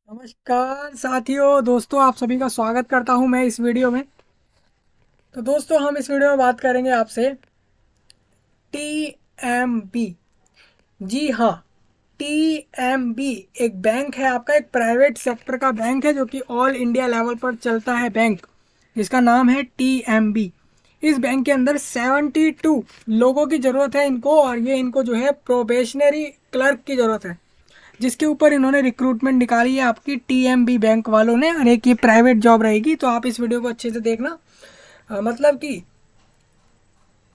नमस्कार साथियों, दोस्तों आप सभी का स्वागत करता हूं मैं इस वीडियो में। तो दोस्तों हम इस वीडियो में बात करेंगे आपसे टीएमबी। जी हाँ, टीएमबी एक बैंक है आपका, एक प्राइवेट सेक्टर का बैंक है जो कि ऑल इंडिया लेवल पर चलता है बैंक, जिसका नाम है टीएमबी। इस बैंक के अंदर 72 लोगों की ज़रूरत है इनको, और ये इनको जो है प्रोबेशनरी क्लर्क की ज़रूरत है, जिसके ऊपर इन्होंने रिक्रूटमेंट निकाली है आपकी टीएमबी बैंक वालों ने। और एक ये प्राइवेट जॉब रहेगी, तो आप इस वीडियो को अच्छे से देखना। मतलब कि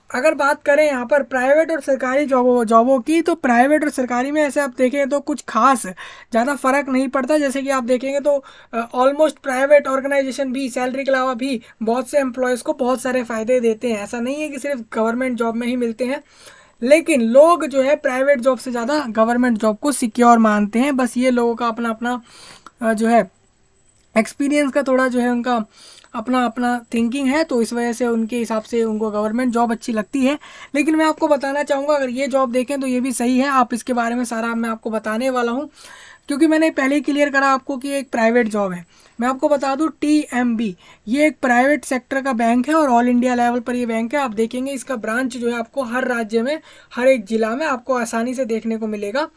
अगर बात करें यहाँ पर प्राइवेट और सरकारी जॉबों की, तो प्राइवेट और सरकारी में ऐसे आप देखें तो कुछ खास ज़्यादा फर्क नहीं पड़ता। जैसे कि आप देखेंगे तो ऑलमोस्ट प्राइवेट ऑर्गेनाइजेशन भी सैलरी के अलावा भी बहुत से एम्प्लॉयज़ को बहुत सारे फ़ायदे देते हैं। ऐसा नहीं है कि सिर्फ गवर्नमेंट जॉब में ही मिलते हैं, लेकिन लोग जो है प्राइवेट जॉब से ज़्यादा गवर्नमेंट जॉब को सिक्योर मानते हैं। बस ये लोगों का अपना अपना जो है एक्सपीरियंस का थोड़ा जो है उनका अपना अपना थिंकिंग है, तो इस वजह से उनके हिसाब से उनको गवर्नमेंट जॉब अच्छी लगती है। लेकिन मैं आपको बताना चाहूँगा, अगर ये जॉब देखें तो ये भी सही है। आप इसके बारे में सारा मैं आपको बताने वाला हूँ, क्योंकि मैंने पहले ही क्लियर करा आपको कि एक प्राइवेट जॉब है। मैं आपको बता दूं, टीएमबी ये एक प्राइवेट सेक्टर का बैंक है और ऑल इंडिया लेवल पर ये बैंक है। आप देखेंगे इसका ब्रांच जो है आपको हर राज्य में, हर एक जिला में आपको आसानी से देखने को मिलेगा।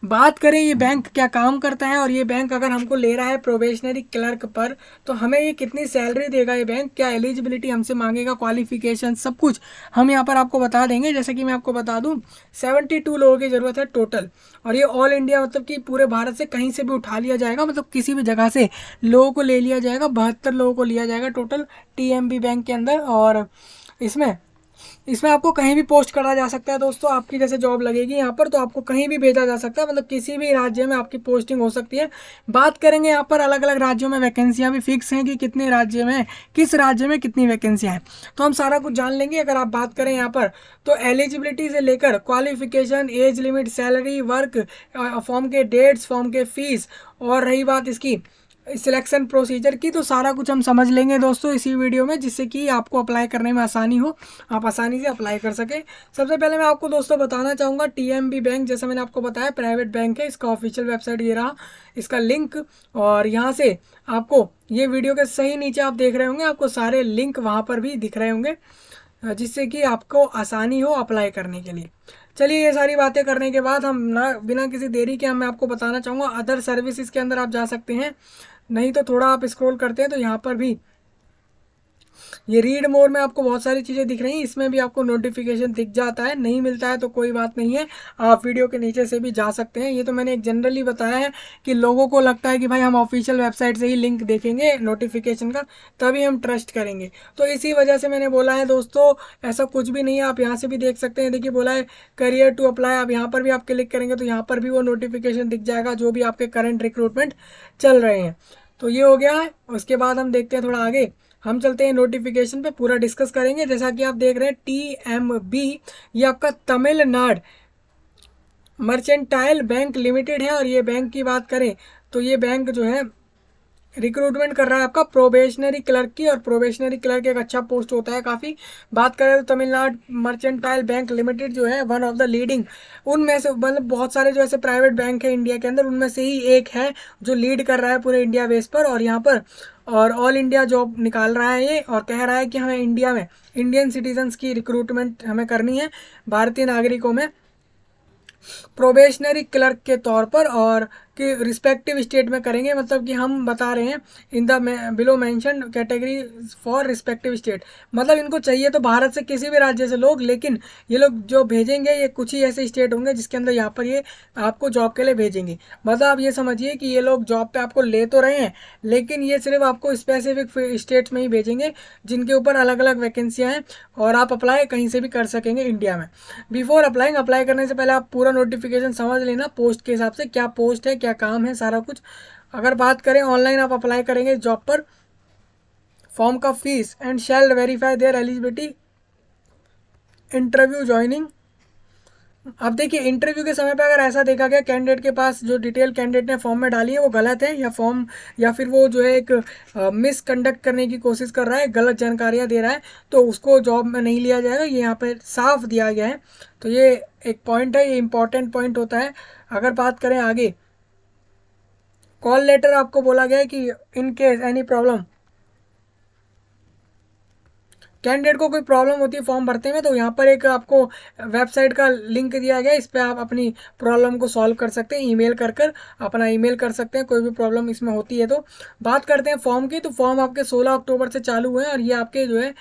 बात करें ये बैंक क्या काम करता है, और ये बैंक अगर हमको ले रहा है प्रोबेशनरी क्लर्क पर, तो हमें ये कितनी सैलरी देगा, ये बैंक क्या एलिजिबिलिटी हमसे मांगेगा, क्वालिफिकेशन सब कुछ हम यहाँ पर आपको बता देंगे। जैसे कि मैं आपको बता दूं, 72 लोगों की ज़रूरत है टोटल, और ये ऑल इंडिया मतलब कि पूरे भारत से कहीं से भी उठा लिया जाएगा, मतलब किसी भी जगह से लोगों को ले लिया जाएगा। 72 लोगों को लिया जाएगा टोटल टीएमबी बैंक के अंदर। और इसमें इसमें आपको कहीं भी पोस्ट करा जा सकता है दोस्तों। आपकी जैसे जॉब लगेगी यहाँ पर, तो आपको कहीं भी भेजा जा सकता है, मतलब किसी भी राज्य में आपकी पोस्टिंग हो सकती है। बात करेंगे यहाँ पर अलग अलग राज्यों में वैकेंसियाँ भी फिक्स हैं कि कितने राज्य में, किस राज्य में कितनी वैकेंसियाँ हैं, तो हम सारा कुछ जान लेंगे। अगर आप बात करें यहाँ पर, तो एलिजिबिलिटी से लेकर qualification, age limit, salary, work, form के डेट्स, फॉर्म के फीस, और रही बात इसकी सिलेक्शन प्रोसीजर की, तो सारा कुछ हम समझ लेंगे दोस्तों इसी वीडियो में, जिससे कि आपको अप्लाई करने में आसानी हो, आप आसानी से अप्लाई कर सकें। सबसे पहले मैं आपको दोस्तों बताना चाहूँगा, टीएमबी बैंक जैसा मैंने आपको बताया प्राइवेट बैंक है। इसका ऑफिशियल वेबसाइट ये रहा, इसका लिंक, और यहाँ से आपको ये वीडियो के सही नीचे आप देख रहे होंगे, आपको सारे लिंक वहाँ पर भी दिख रहे होंगे, जिससे कि आपको आसानी हो अप्लाई करने के लिए। चलिए, ये सारी बातें करने के बाद हम ना बिना किसी देरी के मैं आपको बताना चाहूँगा अदर सर्विसेज के अंदर आप जा सकते हैं। नहीं तो थोड़ा आप स्क्रॉल करते हैं तो यहाँ पर भी ये रीड मोर में आपको बहुत सारी चीज़ें दिख रही हैं, इसमें भी आपको नोटिफिकेशन दिख जाता है। नहीं मिलता है तो कोई बात नहीं है, आप वीडियो के नीचे से भी जा सकते हैं। ये तो मैंने एक जनरली बताया है कि लोगों को लगता है कि भाई हम ऑफिशियल वेबसाइट से ही लिंक देखेंगे नोटिफिकेशन का, तभी हम ट्रस्ट करेंगे, तो इसी वजह से मैंने बोला है दोस्तों, ऐसा कुछ भी नहीं है। आप यहाँ से भी देख सकते हैं, देखिए बोला है करियर टू अप्लाई, आप यहाँ पर भी आप क्लिक करेंगे तो यहाँ पर भी वो नोटिफिकेशन दिख जाएगा जो भी आपके करंट रिक्रूटमेंट चल रहे हैं। तो ये हो गया है। उसके बाद हम देखते हैं थोड़ा आगे, हम चलते हैं नोटिफिकेशन पे, पूरा डिस्कस करेंगे। जैसा कि आप देख रहे हैं टीएमबी, ये आपका तमिलनाडु मर्चेंटाइल बैंक लिमिटेड है। और ये बैंक की बात करें तो ये बैंक जो है रिक्रूटमेंट कर रहा है आपका प्रोबेशनरी क्लर्क की, और प्रोबेशनरी क्लर्क एक अच्छा पोस्ट होता है काफ़ी। बात करें तो तमिलनाडु मर्चेंटाइल बैंक लिमिटेड जो है वन ऑफ द लीडिंग, उनमें से मतलब बहुत सारे जो ऐसे प्राइवेट बैंक है इंडिया के अंदर, उनमें से ही एक है जो लीड कर रहा है पूरे इंडिया बेस पर, और यहाँ पर और ऑल इंडिया जॉब निकाल रहा है ये, और कह रहा है कि हमें इंडिया में इंडियन सिटीजन्स की रिक्रूटमेंट हमें करनी है, भारतीय नागरिकों में प्रोबेशनरी क्लर्क के तौर पर, और कि रिस्पेक्टिव स्टेट में करेंगे। मतलब कि हम बता रहे हैं in the below mention category for respective state, मतलब इनको चाहिए तो भारत से किसी भी राज्य से लोग, लेकिन ये लोग जो भेजेंगे ये कुछ ही ऐसे स्टेट होंगे जिसके अंदर यहाँ पर ये आपको जॉब के लिए भेजेंगे। मतलब आप ये समझिए कि ये लोग जॉब पे आपको ले तो रहे हैं, लेकिन ये सिर्फ आपको स्पेसिफिक स्टेट्स में ही भेजेंगे जिनके ऊपर अलग अलग वैकेंसियाँ हैं, और आप अप्लाई कहीं से भी कर सकेंगे इंडिया में। बिफोर अप्लाइंग, अप्लाई करने से पहले आप पूरा नोटिफिकेशन समझ लेना, पोस्ट के हिसाब से क्या पोस्ट है, क्या काम है, सारा कुछ। अगर बात करें ऑनलाइन आप अप्लाई करेंगे जॉब पर, फॉर्म का fees and shall verify there eligibility, interview joining. अब देखिए, इंटरव्यू के समय पे अगर ऐसा देखा गया कैंडिडेट के पास जो डिटेल कैंडिडेट ने फॉर्म में डाली है वो गलत है, या फॉर्म या फिर वो जो है एक मिस कंडक्ट करने की कोशिश कर रहा है, गलत जानकारियाँ दे रहा है, तो उसको जॉब में नहीं लिया जाएगा। ये यहाँ पे साफ दिया गया है, तो ये एक पॉइंट है, ये इंपॉर्टेंट पॉइंट होता है। अगर बात करें आगे, कॉल लेटर आपको बोला गया है कि in case any problem, candidate को कोई प्रॉब्लम होती है फॉर्म भरते में, तो यहाँ पर एक आपको वेबसाइट का लिंक दिया गया है, इस पर आप अपनी प्रॉब्लम को सॉल्व कर सकते हैं, ईमेल कर कर अपना ईमेल कर सकते हैं, कोई भी प्रॉब्लम इसमें होती है तो। बात करते हैं फॉर्म की, तो फॉर्म आपके 16 अक्टूबर से चालू हुए हैं और ये आपके जो है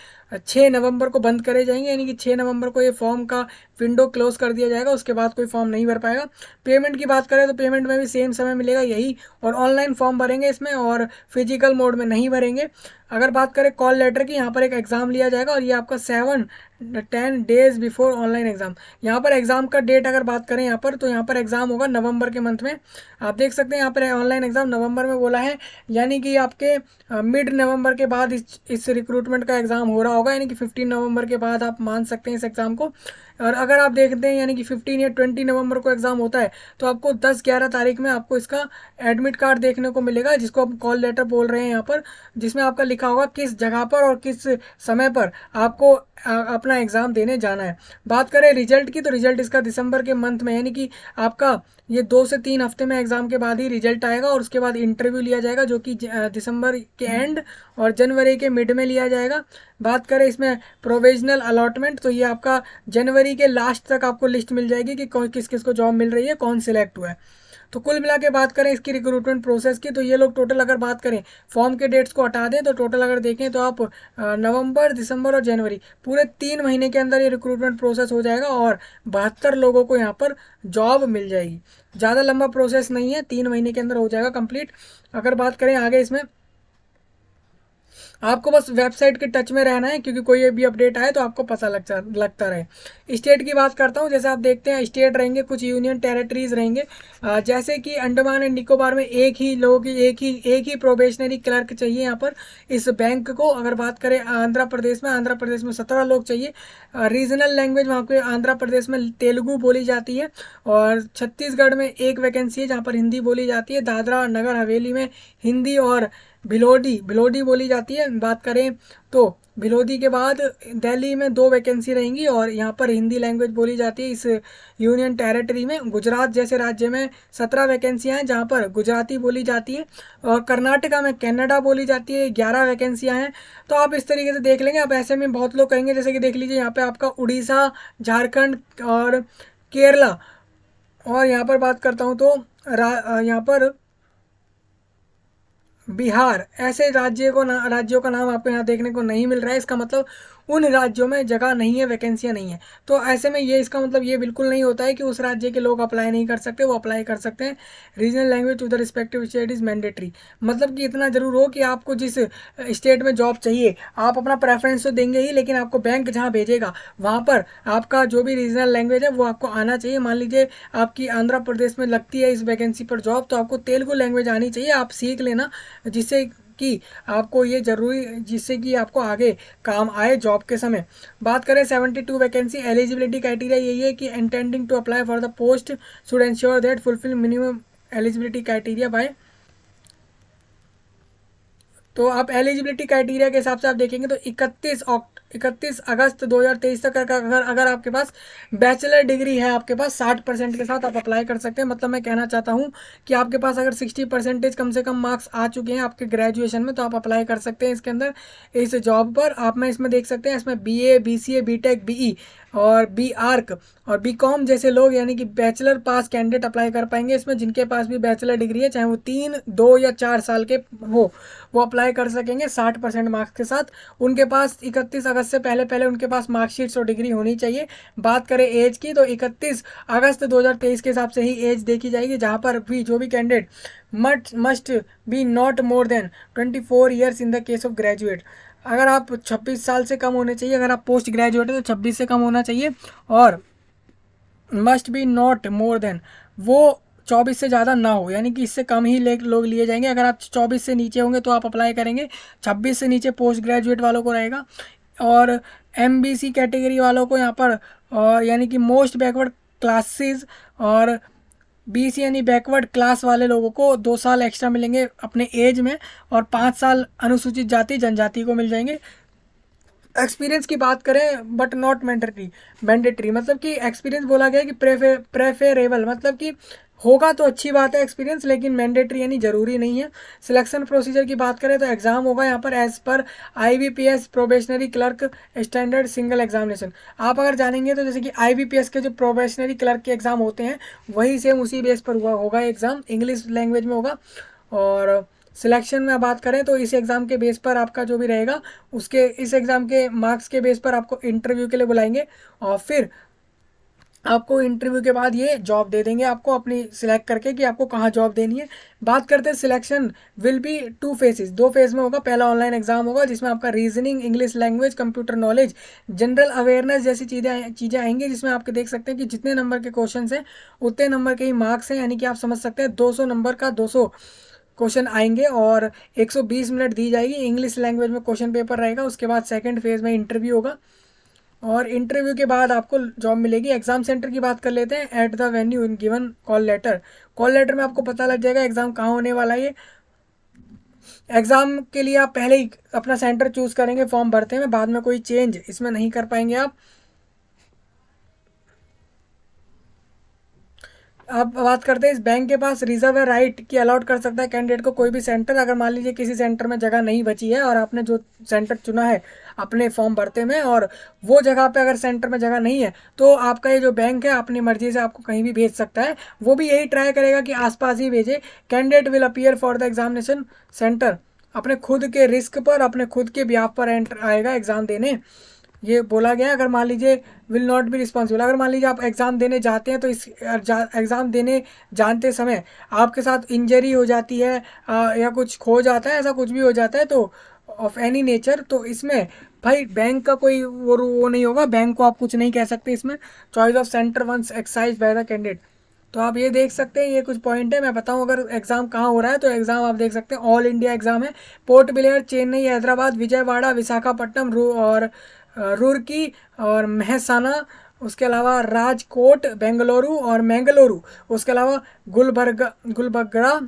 6 नवंबर को बंद करे जाएंगे, यानी कि 6 नवंबर को ये फॉर्म का विंडो क्लोज कर दिया जाएगा, उसके बाद कोई फॉर्म नहीं भर पाएगा। पेमेंट की बात करें तो पेमेंट में भी सेम समय मिलेगा यही, और ऑनलाइन फॉर्म भरेंगे इसमें और फिजिकल मोड में नहीं भरेंगे। अगर बात करें कॉल लेटर की, यहाँ पर एक एग्ज़ाम लिया जाएगा और ये आपका 7-10 बिफोर ऑनलाइन एग्ज़ाम। यहाँ पर एग्ज़ाम का डेट अगर बात करें यहाँ पर, तो यहाँ पर एग्ज़ाम होगा नवंबर के मंथ में। आप देख सकते हैं यहाँ पर ऑनलाइन एग्ज़ाम नवंबर में बोला है, यानी कि आपके मिड नवंबर के बाद इस रिक्रूटमेंट का एग्ज़ाम हो रहा होगा, यानी कि 15 नवंबर के बाद आप मान सकते हैं इस एग्ज़ाम को। और अगर आप देखते हैं यानी कि 15 या 20 नवंबर को एग्ज़ाम होता है, तो आपको 10-11 तारीख में आपको इसका एडमिट कार्ड देखने को मिलेगा, जिसको आप कॉल लेटर बोल रहे हैं यहाँ पर, जिसमें आपका लिखा होगा किस जगह पर और किस समय पर आपको अपना एग्ज़ाम देने जाना है। बात करें रिजल्ट की, तो रिजल्ट इसका दिसंबर के मंथ में, यानी कि आपका ये 2 से 3 हफ्ते में एग्ज़ाम के बाद ही रिजल्ट आएगा, और उसके बाद इंटरव्यू लिया जाएगा जो कि दिसंबर के एंड और जनवरी के मिड में लिया जाएगा। बात करें इसमें प्रोविजनल अलॉटमेंट, तो ये आपका जनवरी के लास्ट तक आपको लिस्ट मिल जाएगी कि किस किस को जॉब मिल रही है, कौन सिलेक्ट हुआ है। तो कुल मिला के बात करें इसकी रिक्रूटमेंट प्रोसेस की, तो ये लोग टोटल अगर बात करें फॉर्म के डेट्स को हटा दें, तो टोटल अगर देखें तो आप नवंबर, दिसंबर और जनवरी पूरे 3 महीने के अंदर ये रिक्रूटमेंट प्रोसेस हो जाएगा और 72 लोगों को यहाँ पर जॉब मिल जाएगी। ज़्यादा लंबा प्रोसेस नहीं है, 3 महीने के अंदर हो जाएगा कंप्लीट। अगर बात करें आगे इसमें, आपको बस वेबसाइट के टच में रहना है, क्योंकि कोई भी अपडेट आए तो आपको पता लगता रहे। स्टेट की बात करता हूँ, जैसे आप देखते हैं स्टेट रहेंगे, कुछ यूनियन टेरिटरीज रहेंगे, जैसे कि अंडमान एंड निकोबार में एक ही लोग एक ही प्रोबेशनरी क्लर्क चाहिए यहाँ पर इस बैंक को। अगर बात करें आंध्र प्रदेश में 17 लोग चाहिए। रीजनल लैंग्वेज वहाँ पे आंध्र प्रदेश में तेलुगु बोली जाती है, और छत्तीसगढ़ में एक वैकेंसी है जहाँ पर हिंदी बोली जाती है। दादरा नगर हवेली में हिंदी और भिलोडी बोली जाती है। बात करें तो भिलोडी के बाद दिल्ली में 2 वैकेंसी रहेंगी और यहाँ पर हिंदी लैंग्वेज बोली जाती है इस यूनियन टेरिटरी में। गुजरात जैसे राज्य में 17 वैकेंसियाँ हैं जहाँ पर गुजराती बोली जाती है, और कर्नाटका में कन्नड़ा बोली जाती है, 11 वैकेंसियाँ हैं। तो आप इस तरीके से देख लेंगे। आप ऐसे में बहुत लोग कहेंगे, जैसे कि देख लीजिए यहाँ पे आपका उड़ीसा, झारखंड और केरला, और यहाँ पर बात करता हूँ तो यहाँ पर बिहार, ऐसे राज्यों का नाम आपको यहाँ देखने को नहीं मिल रहा है। इसका मतलब उन राज्यों में जगह नहीं है, वैकेंसियाँ नहीं है। तो ऐसे में ये इसका मतलब ये बिल्कुल नहीं होता है कि उस राज्य के लोग अप्लाई नहीं कर सकते, वो अप्लाई कर सकते हैं। Regional language to the respective state is mandatory, मतलब कि इतना ज़रूर हो कि आपको जिस स्टेट में जॉब चाहिए आप अपना प्रेफरेंस तो देंगे ही, लेकिन आपको बैंक जहाँ भेजेगा वहाँ पर आपका जो भी रीजनल लैंग्वेज है वो आपको आना चाहिए। मान लीजिए आपकी आंध्र प्रदेश में लगती है इस वैकेंसी पर जॉब, तो आपको तेलुगु लैंग्वेज आनी चाहिए, आप सीख लेना, जिससे कि आपको ये जरूरी, जिससे कि आपको आगे काम आए जॉब के समय। बात करें 72 वैकेंसी, एलिजिबिलिटी क्राइटेरिया यही है कि intending to apply for the post should ensure that fulfil minimum eligibility criteria by. तो आप एलिजिबिलिटी क्राइटेरिया के हिसाब से आप देखेंगे तो 31 अगस्त 2023 तक अगर आपके पास बैचलर डिग्री है आपके पास 60% के साथ आप अप्लाई कर सकते हैं। मतलब मैं कहना चाहता हूं कि आपके पास अगर 60% कम से कम मार्क्स आ चुके हैं आपके ग्रेजुएशन में, तो आप अप्लाई कर सकते हैं इसके अंदर, इस जॉब पर। आप में इसमें देख सकते हैं, इसमें BA, BCA, BTech, BE और BArc और BCom जैसे लोग, यानी कि बैचलर पास कैंडिडेट अप्लाई कर पाएंगे इसमें। जिनके पास भी बैचलर डिग्री है, चाहे वो 3, 2 या 4 साल के हो, वो अप्लाई कर सकेंगे 60% मार्क्स के साथ। उनके पास 31 अगस्त से पहले उनके पास मार्कशीट्स और डिग्री होनी चाहिए। बात करें एज की, तो 31 अगस्त 2023 के हिसाब से ही एज देखी जाएगी, जहाँ पर भी जो भी candidate must be not more than 24 years in the case of graduate. अगर आप 26 साल से कम होने चाहिए, अगर आप पोस्ट ग्रेजुएट है तो 26 से कम होना चाहिए, और must be not more than, वो 24 से ज़्यादा ना हो, यानी कि इससे कम ही लोग लिए जाएंगे। अगर आप 24 से नीचे होंगे तो आप अप्लाई करेंगे, 26 से नीचे पोस्ट ग्रेजुएट वालों को रहेगा। और MBC कैटेगरी वालों को यहाँ पर, और यानी कि मोस्ट बैकवर्ड क्लासेस, और BC यानी बैकवर्ड क्लास वाले लोगों को 2 साल एक्स्ट्रा मिलेंगे अपने एज में, और 5 साल अनुसूचित जाति जनजाति को मिल जाएंगे। एक्सपीरियंस की बात करें, बट नॉट मैंडेटरी, मतलब कि एक्सपीरियंस बोला गया है कि प्रेफरेबल, मतलब कि होगा तो अच्छी बात है एक्सपीरियंस, लेकिन मैंडेटरी यानी ज़रूरी नहीं है। सिलेक्शन प्रोसीजर की बात करें तो एग्ज़ाम होगा यहाँ पर as per IBPS probationary clerk standard single examination. आप अगर जानेंगे तो जैसे कि आईबीपीएस के जो प्रोबेशनरी क्लर्क के एग्ज़ाम होते हैं वही सेम उसी बेस पर हुआ होगा एग्ज़ाम, इंग्लिश लैंग्वेज में होगा। और सिलेक्शन में बात करें तो इस एग्ज़ाम के बेस पर आपका जो भी रहेगा उसके इस एग्ज़ाम के मार्क्स के बेस पर आपको इंटरव्यू के लिए बुलाएंगे, और फिर आपको इंटरव्यू के बाद ये जॉब दे देंगे आपको अपनी सिलेक्ट करके कि आपको कहाँ जॉब देनी है। बात करते हैं selection will be two phases, दो फेज में होगा। पहला ऑनलाइन एग्जाम होगा जिसमें आपका reasoning, English language, computer knowledge, general awareness जैसी चीज़ें आएंगी, जिसमें आपके देख सकते हैं कि जितने नंबर के क्वेश्चन हैं उतने नंबर के ही मार्क्स हैं, यानी कि आप समझ सकते हैं 200 नंबर का 200 क्वेश्चन आएंगे और 120 मिनट दी जाएगी। इंग्लिश लैंग्वेज में क्वेश्चन पेपर रहेगा। उसके बाद सेकंड फेज में इंटरव्यू होगा और इंटरव्यू के बाद आपको जॉब मिलेगी। एग्जाम सेंटर की बात कर लेते हैं। At the venue in given call letter, call letter में आपको पता लग जाएगा एग्जाम कहाँ होने वाला है। एग्जाम के लिए आप पहले ही अपना सेंटर चूज करेंगे फॉर्म भरते में, बाद में कोई चेंज इसमें नहीं कर पाएंगे आप। अब बात करते हैं इस बैंक के पास रिजर्व है राइट कि अलाउट कर सकता है कैंडिडेट को कोई भी सेंटर। अगर मान लीजिए किसी सेंटर में जगह नहीं बची है और आपने जो सेंटर चुना है अपने फॉर्म भरते में और वो जगह पे अगर सेंटर में जगह नहीं है तो आपका ये जो बैंक है अपनी मर्जी से आपको कहीं भी भेज सकता है। वो भी यही ट्राई करेगा कि आसपास ही भेजे। Candidate will appear for the examination centre, अपने खुद के रिस्क पर, अपने खुद के ब्याह पर एंटर आएगा एग्ज़ाम देने, ये बोला गया है। अगर मान लीजिए विल नॉट बी रिस्पॉन्सिबल, अगर मान लीजिए आप एग्ज़ाम देने जाते हैं तो इस एग्ज़ाम देने जानते समय आपके साथ इंजरी हो जाती है या कुछ खो जाता है, ऐसा कुछ भी हो जाता है तो ऑफ एनी नेचर, तो इसमें भाई बैंक का कोई वो नहीं होगा, बैंक को आप कुछ नहीं कह सकते इसमें। चॉइस ऑफ सेंटर वंस एक्साइज बाय द कैंडिडेट। तो आप ये देख सकते हैं, ये कुछ पॉइंट है। मैं बताऊं अगर एग्जाम कहाँ हो रहा है तो एग्जाम आप देख सकते हैं ऑल इंडिया एग्जाम है। पोर्ट ब्लेयर, चेन्नई, हैदराबाद, विजयवाड़ा, विशाखापट्टनम, रुड़की और मेहसाना, उसके अलावा राजकोट, बेंगलुरु और मैंगलुरु, उसके अलावा गुलबर्गा, गुलबर्गा,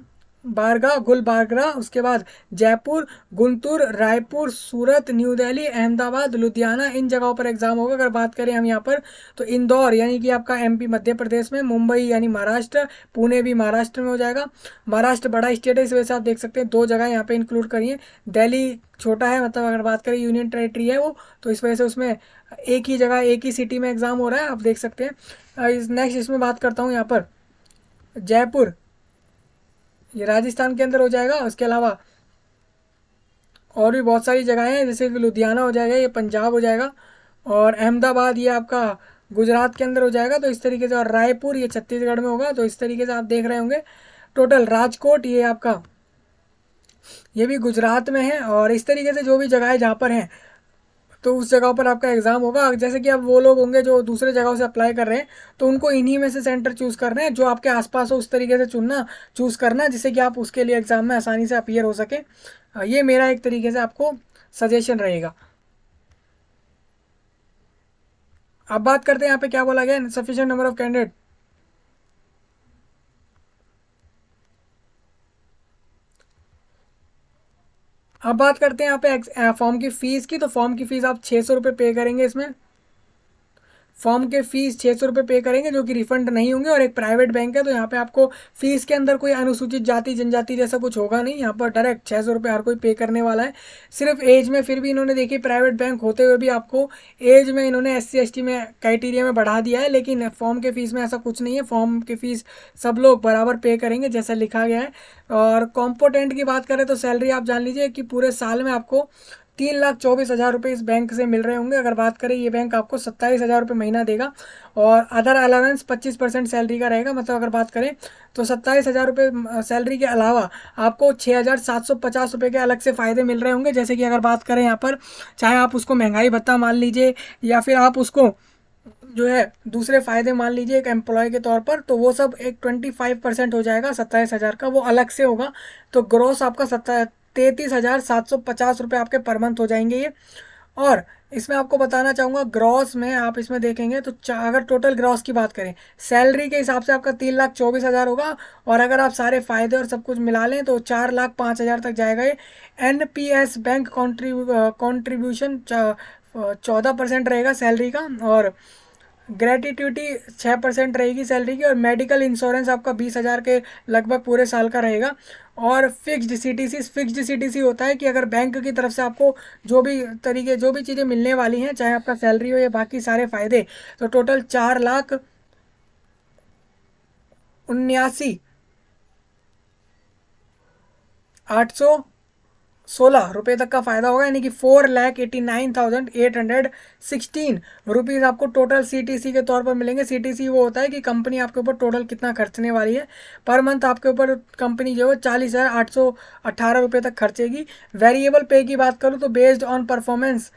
उसके बाद जयपुर, गुंटूर, रायपुर, सूरत, न्यू दिल्ली, अहमदाबाद, लुधियाना, इन जगहों पर एग्जाम होगा। अगर बात करें हम यहाँ पर तो इंदौर यानी कि आपका एमपी मध्य प्रदेश में, मुंबई यानी महाराष्ट्र, पुणे भी महाराष्ट्र में हो जाएगा। महाराष्ट्र बड़ा स्टेट है इस वजह से आप देख सकते हैं दो जगह यहाँ पे इंक्लूड करी है। दिल्ली छोटा है, मतलब अगर बात करें यूनियन टेरेटरी है वो, तो इस वजह से उसमें एक ही जगह एक ही सिटी में एग्जाम हो रहा है, आप देख सकते हैं। नेक्स्ट इसमें बात करता हूँ यहाँ पर जयपुर, ये राजस्थान के अंदर हो जाएगा। उसके अलावा और भी बहुत सारी जगहें हैं जैसे कि लुधियाना हो जाएगा, ये पंजाब हो जाएगा, और अहमदाबाद ये आपका गुजरात के अंदर हो जाएगा। तो इस तरीके से, और रायपुर ये छत्तीसगढ़ में होगा। तो इस तरीके से आप देख रहे होंगे टोटल। राजकोट ये आपका, ये भी गुजरात में है। और इस तरीके से जो भी जगहें जहाँ पर हैं तो उस जगह पर आपका एग्ज़ाम होगा। जैसे कि अब वो लोग होंगे जो दूसरे जगहों से अप्लाई कर रहे हैं तो उनको इन्हीं में से सेंटर चूज़ करना है, जो आपके आसपास हो उस तरीके से चूज़ करना, जिससे कि आप उसके लिए एग्ज़ाम में आसानी से अपीयर हो सके। ये मेरा एक तरीके से आपको सजेशन रहेगा। अब बात करते हैं यहाँ पे क्या बोला गया, सफिशिएंट नंबर ऑफ कैंडिडेट। अब बात करते हैं यहाँ पे फॉर्म की फ़ीस की। तो फॉर्म की फ़ीस आप 600 रुपये पे करेंगे। इसमें फॉर्म के फीस 600 रुपये पे करेंगे जो कि रिफंड नहीं होंगे। और एक प्राइवेट बैंक है तो यहाँ पे आपको फीस के अंदर कोई अनुसूचित जाति जनजाति जैसा कुछ होगा नहीं, यहाँ पर डायरेक्ट 600 रुपये हर कोई पे करने वाला है। सिर्फ एज में फिर भी इन्होंने देखिए प्राइवेट बैंक होते हुए भी आपको एज में इन्होंने SC ST में क्राइटेरिया में बढ़ा दिया है, लेकिन फॉर्म के फीस में ऐसा कुछ नहीं है। फॉर्म की फ़ीस सब लोग बराबर पे करेंगे जैसा लिखा गया है। और कॉम्पोटेंट की बात करें तो सैलरी आप जान लीजिए कि पूरे साल में आपको 3,24,000 रुपये इस बैंक से मिल रहे होंगे। अगर बात करें ये बैंक आपको 27,000 रुपये महीना देगा और अदर अलावेंस 25% सैलरी का रहेगा। मतलब अगर बात करें तो 27,000 रुपये सैलरी के अलावा आपको 6,750 रुपये के अलग से फ़ायदे मिल रहे होंगे। जैसे कि अगर बात करें यहाँ पर, चाहे आप उसको महंगाई भत्ता मान लीजिए या फिर आप उसको जो है दूसरे फ़ायदे मान लीजिए एक एम्प्लॉय के तौर पर, तो वो सब एक 25% हो जाएगा 27,000 का, वो अलग से होगा। तो ग्रॉस आपका 33,750 रुपये आपके पर मंथ हो जाएंगे ये। और इसमें आपको बताना चाहूँगा ग्रॉस में आप इसमें देखेंगे तो अगर टोटल ग्रॉस की बात करें सैलरी के हिसाब से आपका 3,24,000 होगा। और अगर आप सारे फ़ायदे और सब कुछ मिला लें तो 4,05,000 तक जाएगा ये। NPS बैंक कॉन्ट्रीब्यूशन 14% रहेगा सैलरी का। और ग्रेट्युटी 6% रहेगी सैलरी की, और मेडिकल इंश्योरेंस आपका 20,000 के लगभग पूरे साल का रहेगा। और फिक्स्ड सीटीसी होता है कि अगर बैंक की तरफ से आपको जो भी चीज़ें मिलने वाली हैं, चाहे आपका सैलरी हो या बाकी सारे फायदे, तो टोटल 4,79,816 रुपये तक का फायदा होगा, यानी कि 4,89,816 रुपीज़ आपको टोटल सीटीसी के तौर पर मिलेंगे। सीटीसी वो होता है कि कंपनी आपके ऊपर टोटल कितना खर्चने वाली है। पर मंथ आपके ऊपर कंपनी जो है 40,818 रुपये तक खर्चेगी। वेरिएबल पे की बात करूँ तो based on performance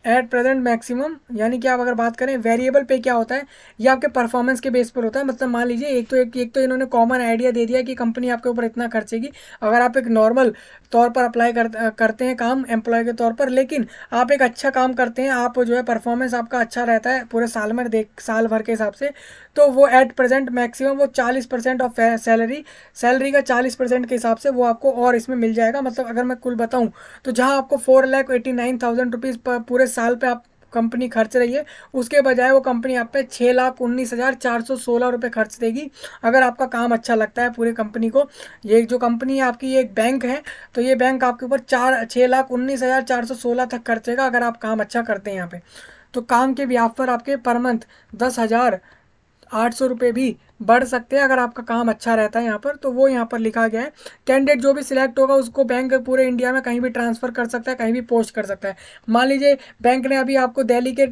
at present maximum, यानी कि आप अगर बात करें वेरिएबल पे क्या होता है, ये आपके परफॉर्मेंस के बेस पर होता है। मतलब मान लीजिए एक तो इन्होंने कॉमन आइडिया दे दिया कि कंपनी आपके ऊपर इतना खर्चेगी अगर आप एक नॉर्मल तौर पर अप्लाई करते हैं काम एम्प्लॉय के तौर पर, लेकिन आप एक अच्छा काम करते हैं, आप जो है परफॉर्मेंस आपका अच्छा रहता है पूरे साल में, साल भर के हिसाब से, तो वो एट प्रेजेंट मैक्सिमम वो 40% ऑफ सैलरी का 40% के हिसाब से वो आपको और इसमें मिल जाएगा। मतलब अगर मैं कुल बताऊं तो जहां आपको 4,89,000 रुपीज़ पूरे साल पे आप कंपनी खर्च रही है, उसके बजाय वो कंपनी आप पे 6,19,416 रुपये खर्च देगी अगर आपका काम अच्छा लगता है पूरी कंपनी को। ये जो कंपनी है आपकी, ये एक बैंक है, तो ये बैंक आपके ऊपर 6,19,416 तक खर्चेगा अगर आप काम अच्छा करते हैं यहाँ पे। तो काम के ब्याज पर आपके पर मंथ 10,800 रुपये भी बढ़ सकते हैं अगर आपका काम अच्छा रहता है यहाँ पर। तो वो यहाँ पर लिखा गया है। कैंडिडेट जो भी सिलेक्ट होगा उसको बैंक पूरे इंडिया में कहीं भी ट्रांसफ़र कर सकता है, कहीं भी पोस्ट कर सकता है। मान लीजिए बैंक ने अभी आपको दिल्ली के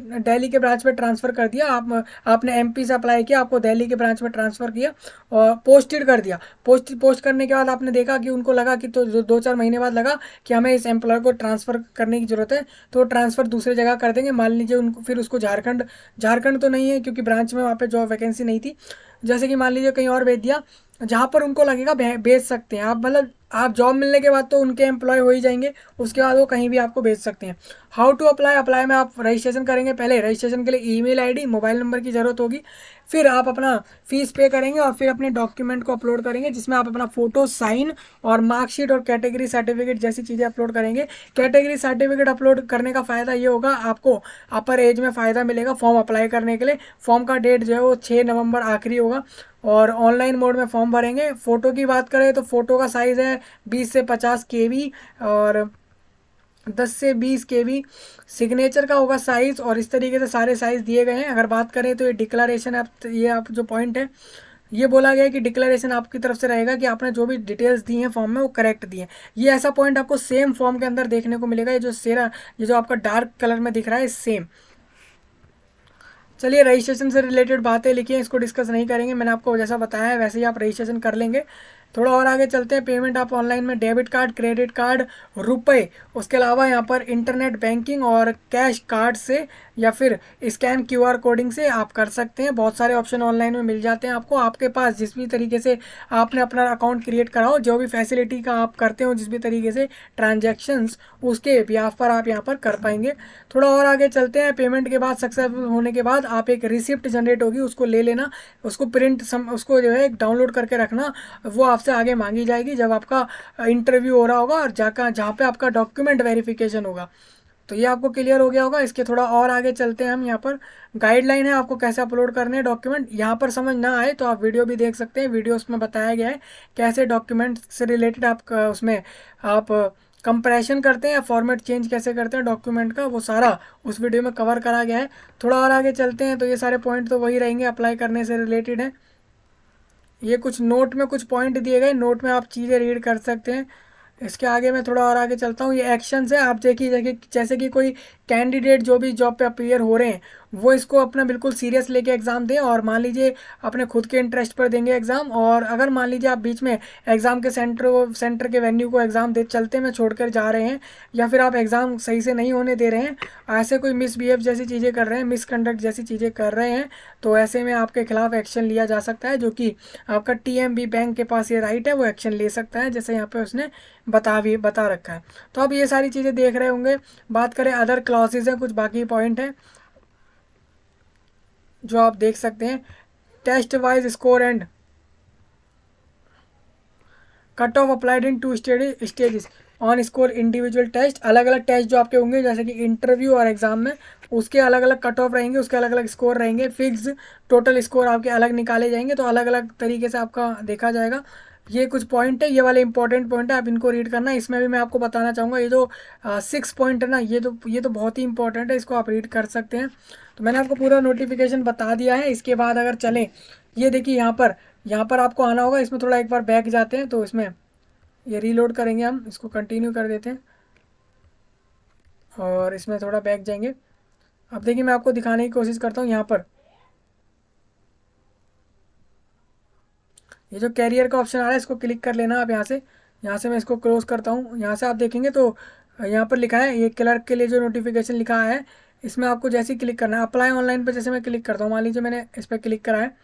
ब्रांच में ट्रांसफ़र कर दिया, आपने एमपी से अप्लाई किया, आपको दिल्ली के ब्रांच में ट्रांसफ़र किया और पोस्टेड कर दिया। पोस्ट करने के बाद आपने देखा कि उनको लगा कि, तो 2-4 महीने बाद लगा कि हमें इस एम्प्लॉय को ट्रांसफ़र करने की ज़रूरत है, तो ट्रांसफ़र दूसरी जगह कर देंगे। मान लीजिए उनको फिर उसको झारखंड तो नहीं है क्योंकि ब्रांच में वहाँ पे जॉब वैकेंसी नहीं थी, जैसे कि मान लीजिए कहीं और भेज दिया जहाँ पर उनको लगेगा भेज सकते हैं आप। मतलब आप जॉब मिलने के बाद तो उनके एम्प्लॉय हो ही जाएंगे, उसके बाद वो कहीं भी आपको भेज सकते हैं। हाउ टू अप्लाई में आप रजिस्ट्रेशन करेंगे। पहले रजिस्ट्रेशन के लिए ईमेल आईडी मोबाइल नंबर की ज़रूरत होगी, फिर आप अपना फीस पे करेंगे और फिर अपने डॉक्यूमेंट को अपलोड करेंगे, जिसमें आप अपना फ़ोटो, साइन और मार्कशीट और कैटेगरी सर्टिफिकेट जैसी चीज़ें अपलोड करेंगे। कैटेगरी सर्टिफिकेट अपलोड करने का फ़ायदा ये होगा, आपको अपर एज में फ़ायदा मिलेगा फॉर्म अप्लाई करने के लिए। फॉर्म का डेट जो है वो 6 नवंबर आखिरी होगा और ऑनलाइन मोड में फॉर्म भरेंगे। फ़ोटो की बात करें तो फ़ोटो का साइज़ है 20 से 50 KB और 10 से 20 KB। सिग्नेचर का होगा साइज़, और इस तरीके से सारे साइज़ दिए गए हैं। अगर बात करें तो ये डिक्लेरेशन आप जो पॉइंट है, ये बोला गया है कि डिक्लेरेशन आपकी तरफ से रहेगा कि आपने जो भी डिटेल्स दी हैं फॉर्म में वो करेक्ट दी हैं। ये ऐसा पॉइंट आपको सेम फॉर्म के अंदर देखने को मिलेगा, ये जो आपका डार्क कलर में दिख रहा है सेम। चलिए रजिस्ट्रेशन से रिलेटेड बातें लिखी हैं, इसको डिस्कस नहीं करेंगे, मैंने आपको जैसा बताया है वैसे ही आप रजिस्ट्रेशन कर लेंगे। थोड़ा और आगे चलते हैं। पेमेंट आप ऑनलाइन में डेबिट कार्ड, क्रेडिट कार्ड, रुपए, उसके अलावा यहाँ पर इंटरनेट बैंकिंग और कैश कार्ड से या फिर स्कैन QR कोडिंग से आप कर सकते हैं। बहुत सारे ऑप्शन ऑनलाइन में मिल जाते हैं आपको, आपके पास जिस भी तरीके से आपने अपना अकाउंट क्रिएट करा हो, जो भी फैसिलिटी का आप करते हो, जिस भी तरीके से ट्रांजैक्शंस, उसके ब्याज पर आप यहाँ पर कर पाएंगे। थोड़ा और आगे चलते हैं। पेमेंट के बाद सक्सेसफुल होने के बाद आप एक रिसिप्ट जनरेट होगी, उसको ले लेना, उसको उसको जो है डाउनलोड करके रखना, वो आपसे आगे मांगी जाएगी जब आपका इंटरव्यू हो रहा होगा और जहाँ पे आपका डॉक्यूमेंट वेरिफिकेशन होगा। तो ये आपको क्लियर हो गया होगा। इसके थोड़ा और आगे चलते हैं हम। यहाँ पर गाइडलाइन है आपको कैसे अपलोड करने हैं डॉक्यूमेंट। यहाँ पर समझ ना आए तो आप वीडियो भी देख सकते हैं, वीडियो उसमें बताया गया है कैसे डॉक्यूमेंट से रिलेटेड आप उसमें आप कंप्रेशन करते हैं या फॉर्मेट चेंज कैसे करते हैं डॉक्यूमेंट का, वो सारा उस वीडियो में कवर करा गया है। थोड़ा और आगे चलते हैं तो ये सारे पॉइंट तो वही रहेंगे, अप्लाई करने से रिलेटेड है। ये कुछ नोट में कुछ पॉइंट दिए गए, नोट में आप चीज़ें रीड कर सकते हैं। इसके आगे मैं थोड़ा और आगे चलता हूँ। ये एक्शंस है, आप देखिए जैसे कि कोई कैंडिडेट जो भी जॉब पे अपीयर हो रहे हैं वो इसको अपना बिल्कुल सीरियस लेके एग्ज़ाम दें, और मान लीजिए अपने खुद के इंटरेस्ट पर देंगे एग्ज़ाम। और अगर मान लीजिए आप बीच में एग्ज़ाम के सेंटर के वेन्यू को एग्ज़ाम दे चलते में छोड़कर जा रहे हैं, या फिर आप एग्ज़ाम सही से नहीं होने दे रहे हैं, ऐसे कोई मिसबिहेव जैसी चीज़ें कर रहे हैं, मिसकंडक्ट जैसी चीज़ें कर रहे हैं, तो ऐसे में आपके खिलाफ एक्शन लिया जा सकता है, जो कि आपका TMB बैंक के पास ये राइट है, वो एक्शन ले सकता है, जैसे यहाँ पे उसने बता रखा है। तो आप ये सारी चीज़ें देख रहे होंगे। बात करें अदर क्लॉसेज हैं, कुछ बाकी पॉइंट हैं जो आप देख सकते हैं। Test wise score and cut off applied in 2 stages. On score individual test, अलग अलग टेस्ट जो आपके होंगे जैसे कि इंटरव्यू और एग्जाम में, उसके अलग अलग कट ऑफ रहेंगे, उसके अलग अलग स्कोर रहेंगे, फिक्स टोटल स्कोर आपके अलग निकाले जाएंगे, तो अलग अलग तरीके से आपका देखा जाएगा। ये कुछ पॉइंट है, ये वाले इंपॉर्टेंट पॉइंट है, आप इनको रीड करना। इसमें भी मैं आपको बताना चाहूँगा, ये जो 6 पॉइंट है ना, ये तो बहुत ही इंपॉर्टेंट है, इसको आप रीड कर सकते हैं। तो मैंने आपको पूरा नोटिफिकेशन बता दिया है। इसके बाद अगर चलें, ये देखिए यहाँ पर आपको आना होगा। इसमें थोड़ा एक बार बैक जाते हैं, तो इसमें ये रीलोड करेंगे, हम इसको कंटिन्यू कर देते हैं और इसमें थोड़ा बैक जाएंगे। अब देखिए मैं आपको दिखाने की कोशिश करता हूँ। यहाँ पर ये जो कैरियर का ऑप्शन आ रहा है, इसको क्लिक कर लेना आप यहाँ से मैं इसको क्लोज करता हूँ। यहाँ से आप देखेंगे तो यहाँ पर लिखा है, ये क्लर्क के लिए जो नोटिफिकेशन लिखा है, इसमें आपको जैसे ही क्लिक करना है, अप्लाई ऑनलाइन पर जैसे मैं क्लिक करता हूँ, मान लीजिए मैंने इस पर क्लिक करा है,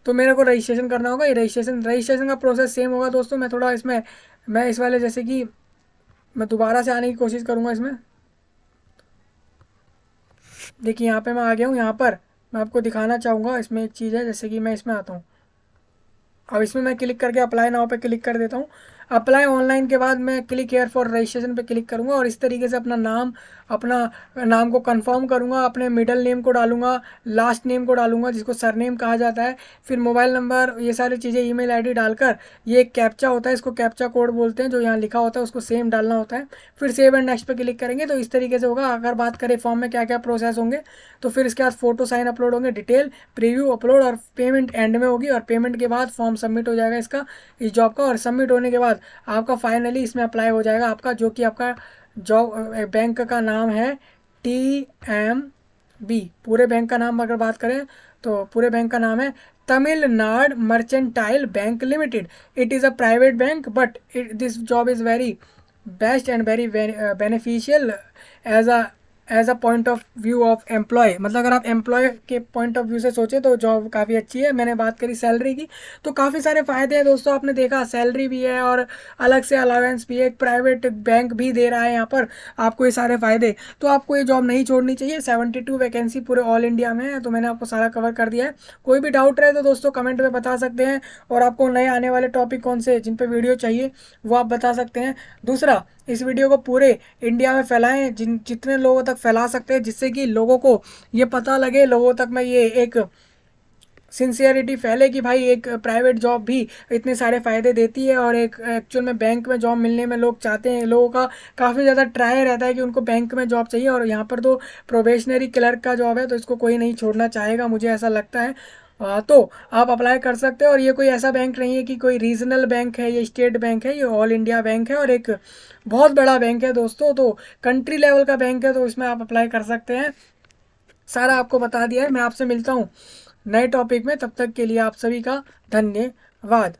तो मेरे को रजिस्ट्रेशन करना होगा। ये रजिस्ट्रेशन का प्रोसेस सेम होगा दोस्तों। मैं थोड़ा इसमें, मैं इस वाले जैसे कि मैं दोबारा से आने की कोशिश करूँगा इसमें। देखिए यहाँ पे मैं आ गया हूँ। यहाँ पर मैं आपको दिखाना चाहूँगा, इसमें एक चीज़ है, जैसे कि मैं इसमें आता हूँ। अब इसमें मैं क्लिक करके अप्लाई नाउ पे क्लिक कर देता हूँ। अप्लाई ऑनलाइन के बाद मैं क्लिक हेयर फॉर रजिस्ट्रेशन पे क्लिक करूँगा और इस तरीके से अपना नाम को कंफर्म करूँगा, अपने मिडिल नेम को डालूंगा, लास्ट नेम को डालूंगा जिसको सरनेम कहा जाता है, फिर मोबाइल नंबर, ये सारी चीज़ें, ईमेल आईडी डालकर, ये एक कैप्चा होता है, इसको कैप्चा कोड बोलते हैं, जो यहाँ लिखा होता है उसको सेम डालना होता है। फिर सेव एंड नेक्स्ट पे क्लिक करेंगे तो इस तरीके से होगा। अगर बात करें फॉर्म में क्या क्या प्रोसेस होंगे, तो फिर इसके बाद फोटो साइन अपलोड होंगे, डिटेल, प्रीव्यू अपलोड और पेमेंट एंड में होगी। और पेमेंट के बाद फॉर्म सबमिट हो जाएगा इसका, इस जॉब का। और सबमिट होने के बाद आपका फाइनली इसमें अप्लाई हो जाएगा आपका, जो कि आपका जॉब बैंक का नाम है TMB। पूरे बैंक का नाम अगर बात करें तो पूरे बैंक का नाम है Tamilnad Mercantile Bank Limited. It is a private bank but this job is very best and very beneficial as a point of view of employ. मतलब अगर आप एम्प्लॉय के पॉइंट ऑफ व्यू से सोचें तो जॉब काफ़ी अच्छी है। मैंने बात करी सैलरी की, तो काफ़ी सारे फ़ायदे हैं दोस्तों। आपने देखा सैलरी भी है और अलग से अलावेंस भी है, एक प्राइवेट बैंक भी दे रहा है यहाँ पर आपको ये सारे फ़ायदे। तो आपको ये जॉब नहीं छोड़नी चाहिए। 72 वैकेंसी पूरे ऑल इंडिया में है, तो मैंने आपको सारा कवर कर दिया है। कोई भी डाउट रहे तो दोस्तों कमेंट में बता सकते हैं, और आपको नए आने वाले टॉपिक कौन से जिन पर वीडियो चाहिए वो आप बता सकते हैं। दूसरा, इस वीडियो को पूरे इंडिया में फैलाएं, जितने लोगों तक फैला सकते हैं, जिससे कि लोगों को ये पता लगे, लोगों तक में ये एक सिंसियरिटी फैले कि भाई एक प्राइवेट जॉब भी इतने सारे फ़ायदे देती है, और एक एक्चुअल में बैंक में जॉब मिलने में लोग चाहते हैं, लोगों का काफ़ी ज़्यादा ट्राई रहता है कि उनको बैंक में जॉब चाहिए। और यहाँ पर तो प्रोबेशनरी क्लर्क का जॉब है, तो इसको कोई नहीं छोड़ना चाहेगा, मुझे ऐसा लगता है। तो आप अप्लाई कर सकते हो। और ये कोई ऐसा बैंक नहीं है कि कोई रीजनल बैंक है, ये स्टेट बैंक है, ये ऑल इंडिया बैंक है और एक बहुत बड़ा बैंक है दोस्तों। तो कंट्री लेवल का बैंक है, तो इसमें आप अप्लाई कर सकते हैं। सारा आपको बता दिया है। मैं आपसे मिलता हूँ नए टॉपिक में, तब तक के लिए आप सभी का धन्यवाद।